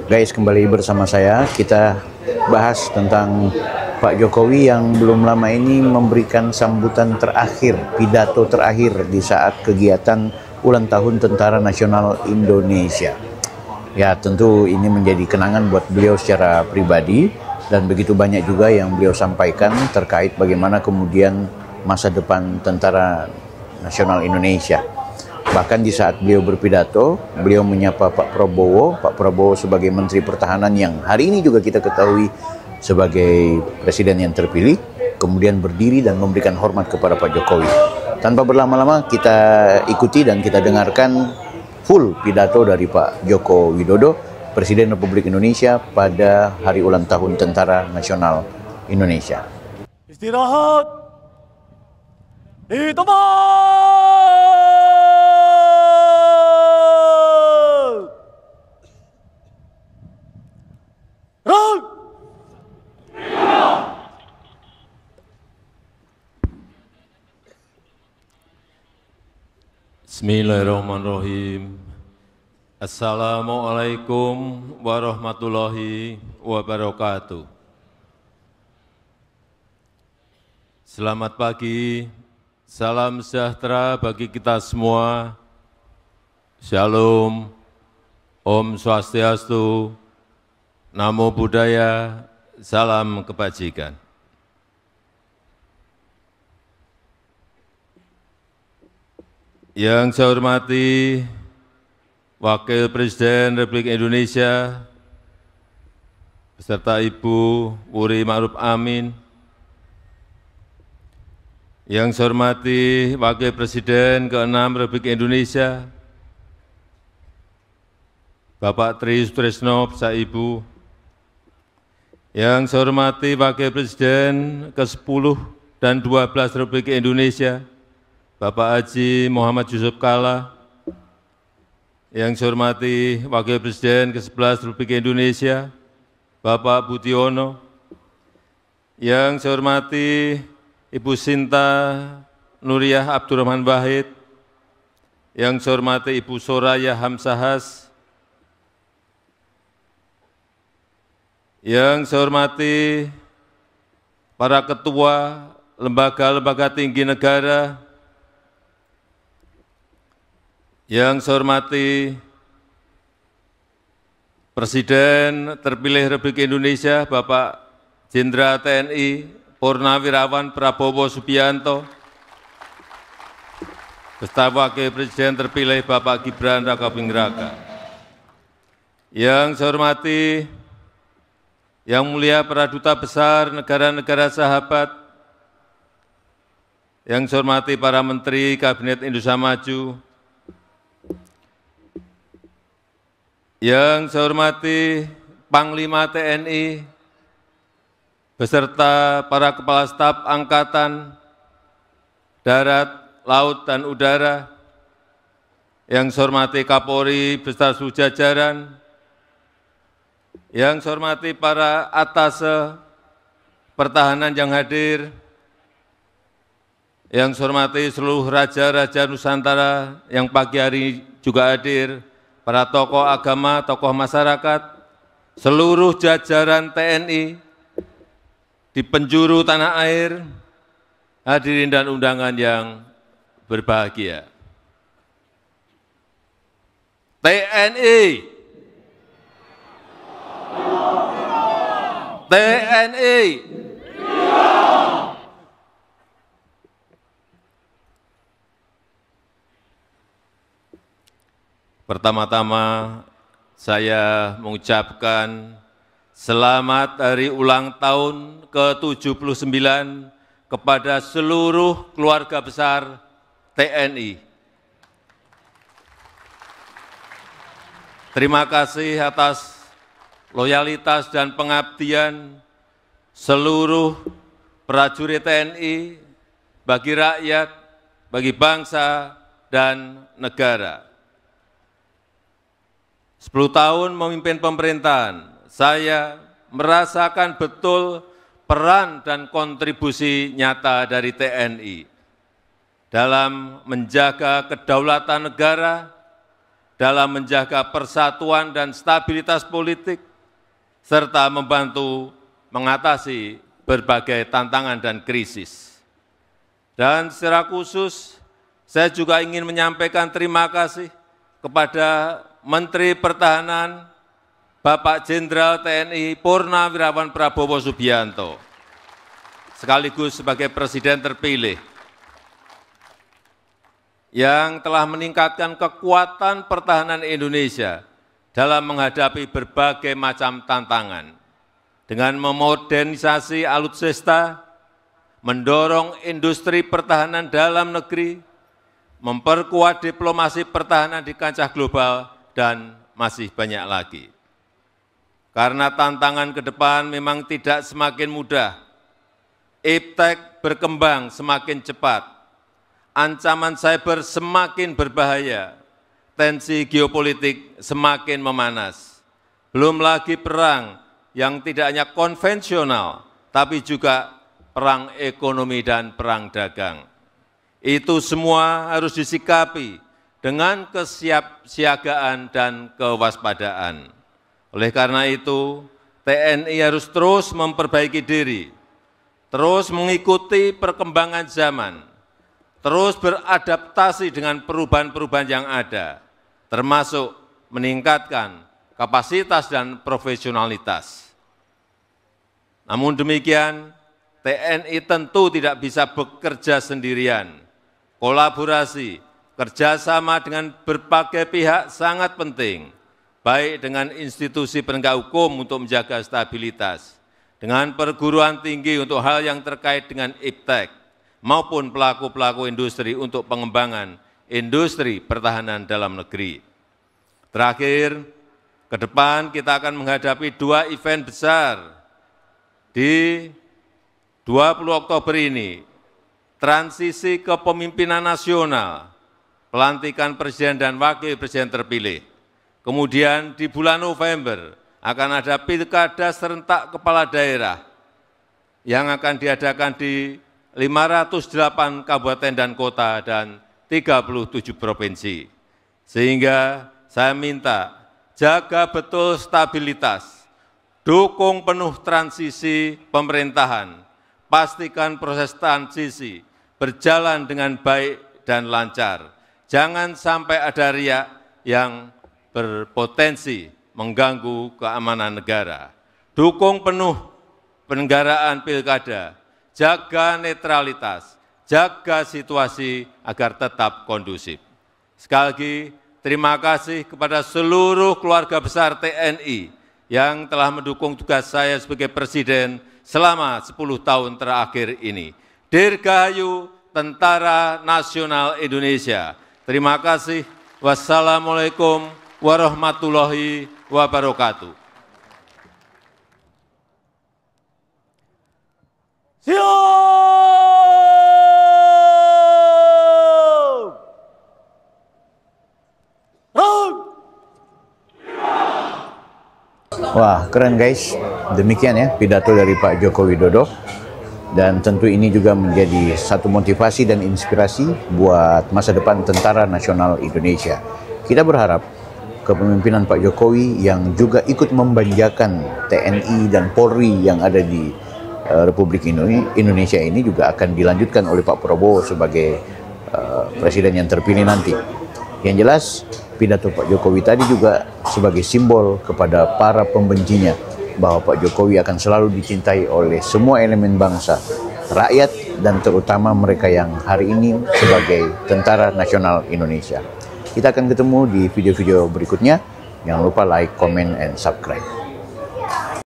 Guys, kembali bersama saya, kita bahas tentang Pak Jokowi yang belum lama ini memberikan sambutan terakhir, pidato terakhir di saat kegiatan ulang tahun Tentara Nasional Indonesia. Ya, tentu ini menjadi kenangan buat beliau secara pribadi dan begitu banyak juga yang beliau sampaikan terkait bagaimana kemudian masa depan Tentara Nasional Indonesia. Bahkan di saat beliau berpidato, beliau menyapa Pak Prabowo sebagai Menteri Pertahanan yang hari ini juga kita ketahui sebagai Presiden yang terpilih, kemudian berdiri dan memberikan hormat kepada Pak Jokowi. Tanpa berlama-lama kita ikuti dan kita dengarkan full pidato dari Pak Joko Widodo, Presiden Republik Indonesia pada hari ulang tahun Tentara Nasional Indonesia. Istirahat di tempat. Bismillahirrahmanirrahim. Assalamualaikum warahmatullahi wabarakatuh. Selamat pagi, salam sejahtera bagi kita semua. Shalom, Om Swastiastu, Namo Buddhaya, salam kebajikan. Yang saya hormati Wakil Presiden Republik Indonesia beserta Ibu Wuri Ma'ruf Amin. Yang saya hormati Wakil Presiden ke-6 Republik Indonesia Bapak Tri Sutresno beserta Ibu. Yang saya hormati Wakil Presiden ke-10 dan 12 Republik Indonesia Bapak Haji Muhammad Yusuf Kalla. Yang saya hormati Wakil Presiden ke-11 Republik Indonesia, Bapak Budiono. Yang saya hormati Ibu Sinta Nuriyah Abdurrahman Wahid. Yang saya hormati Ibu Soraya Hamsahas. Yang saya hormati para ketua lembaga-lembaga tinggi negara. Yang saya hormati Presiden terpilih Republik Indonesia Bapak Jenderal TNI Purnawirawan Prabowo Subianto, beserta Wakil Presiden terpilih Bapak Gibran Rakabuming Raka. Yang saya hormati Yang Mulia para Duta Besar negara-negara sahabat, yang saya hormati para Menteri Kabinet Indonesia Maju, yang saya hormati Panglima TNI, beserta para Kepala Staf Angkatan, Darat, Laut, dan Udara, yang saya hormati Kapolri beserta seluruh jajaran, yang saya hormati para atase pertahanan yang hadir, yang saya hormati seluruh raja-raja Nusantara yang pagi hari juga hadir, para tokoh agama, tokoh masyarakat, seluruh jajaran TNI di penjuru tanah air, hadirin dan undangan yang berbahagia. TNI, TNI, pertama-tama saya mengucapkan selamat hari ulang tahun ke-79 kepada seluruh keluarga besar TNI. Terima kasih atas loyalitas dan pengabdian seluruh prajurit TNI bagi rakyat, bagi bangsa, dan negara. 10 tahun memimpin pemerintahan, saya merasakan betul peran dan kontribusi nyata dari TNI dalam menjaga kedaulatan negara, dalam menjaga persatuan dan stabilitas politik, serta membantu mengatasi berbagai tantangan dan krisis. Dan secara khusus, saya juga ingin menyampaikan terima kasih kepada Menteri Pertahanan, Bapak Jenderal TNI Purnawirawan Prabowo Subianto, sekaligus sebagai Presiden terpilih, yang telah meningkatkan kekuatan pertahanan Indonesia dalam menghadapi berbagai macam tantangan, dengan memodernisasi alutsista, mendorong industri pertahanan dalam negeri, memperkuat diplomasi pertahanan di kancah global, dan masih banyak lagi. Karena tantangan ke depan memang tidak semakin mudah, iptek berkembang semakin cepat, ancaman cyber semakin berbahaya, tensi geopolitik semakin memanas. Belum lagi perang yang tidak hanya konvensional, tapi juga perang ekonomi dan perang dagang. Itu semua harus disikapi dengan kesiapsiagaan dan kewaspadaan. Oleh karena itu, TNI harus terus memperbaiki diri, terus mengikuti perkembangan zaman, terus beradaptasi dengan perubahan-perubahan yang ada, termasuk meningkatkan kapasitas dan profesionalitas. Namun demikian, TNI tentu tidak bisa bekerja sendirian. Kolaborasi, kerjasama dengan berbagai pihak sangat penting, baik dengan institusi penegak hukum untuk menjaga stabilitas, dengan perguruan tinggi untuk hal yang terkait dengan iptek, maupun pelaku-pelaku industri untuk pengembangan industri pertahanan dalam negeri. Terakhir, ke depan kita akan menghadapi 2 event besar di 20 Oktober ini, transisi kepemimpinan nasional, pelantikan Presiden dan Wakil Presiden terpilih. Kemudian di bulan November akan ada pilkada serentak kepala daerah yang akan diadakan di 508 kabupaten dan kota dan 37 provinsi. Sehingga saya minta jaga betul stabilitas, dukung penuh transisi pemerintahan, pastikan proses transisi berjalan dengan baik dan lancar. Jangan sampai ada riak yang berpotensi mengganggu keamanan negara. Dukung penuh penyelenggaraan pilkada, jaga netralitas, jaga situasi agar tetap kondusif. Sekali lagi, terima kasih kepada seluruh keluarga besar TNI yang telah mendukung tugas saya sebagai Presiden selama 10 tahun terakhir ini. Dirgahayu Tentara Nasional Indonesia. Terima kasih. Wassalamualaikum warahmatullahi wabarakatuh. Wah, keren guys. Demikian ya pidato dari Pak Joko Widodo. Dan tentu ini juga menjadi satu motivasi dan inspirasi buat masa depan Tentara Nasional Indonesia. Kita berharap kepemimpinan Pak Jokowi yang juga ikut membanjakan TNI dan Polri yang ada di Republik Indonesia ini juga akan dilanjutkan oleh Pak Prabowo sebagai Presiden yang terpilih nanti. Yang jelas, pidato Pak Jokowi tadi juga sebagai simbol kepada para pembencinya bahwa Pak Jokowi akan selalu dicintai oleh semua elemen bangsa, rakyat, dan terutama mereka yang hari ini sebagai Tentara Nasional Indonesia. Kita akan ketemu di video-video berikutnya. Jangan lupa like, comment, and subscribe.